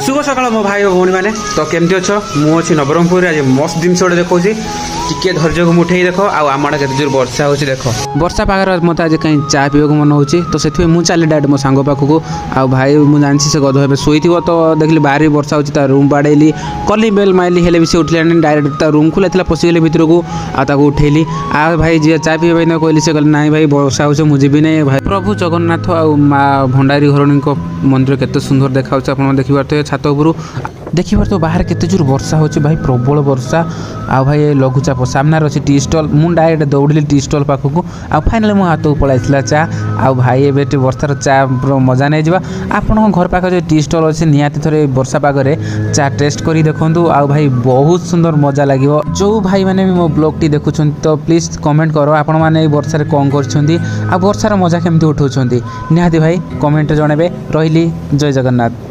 शुभ सकाळ मो भाई भौणी मैंने तो केमती अच्छ मुझे नवरंगपुर आज मस्त जिनस गोटे देखा टिके धैर्य को मुठे देख आम आड़े केते जोर वर्षा हो देख वर्षा पागर मत आज कहीं चा पीवा मन हो तो से मुझे चली डायरेक्ट मो सांग पाखक आ भाई मुझे जानी से गध शोई तो देखली बाहर वर्षा हो रूम बाड़ेली कली बेल माइली हेले भी से उठिलानी डायरेक्ट रूम खुला पशिगली भितर को उठेली आ भाई जी चा पीवा कहली से कहले ना भाई वर्षा हो मुझे भी नहीं भाई प्रभु जगन्नाथ आ माँ भंडारी घरणी मंदिर केते सुंदर देखा आप देखी पारे छात उपरू देखी पारे तो बाहर केते जोर वर्षा होची भाई प्रबल वर्षा आ भाई लघुचाप सामने अच्छी टी स्टल मुझे डायरेक्ट दौड़ी टी स्टल पाखक आ फाइनाली मो हाथ को पलैला चा आ भाई ए वर्षार चा मजा नहीं जावा आपण घर पाख जो टी स्टल अच्छे निहाती थे वर्षा पागे चा टेस्ट कर देखूँ आ भाई बहुत सुंदर मजा लगे जो भाई मैंने भी मो ब्लॉग टी देखुं तो प्लीज कमेंट करो आपण मैंने वर्षार कौन कर वर्षार मजा केमती उठाऊँ निहाती भाई कमेंट जनइबे रही जय जगन्नाथ।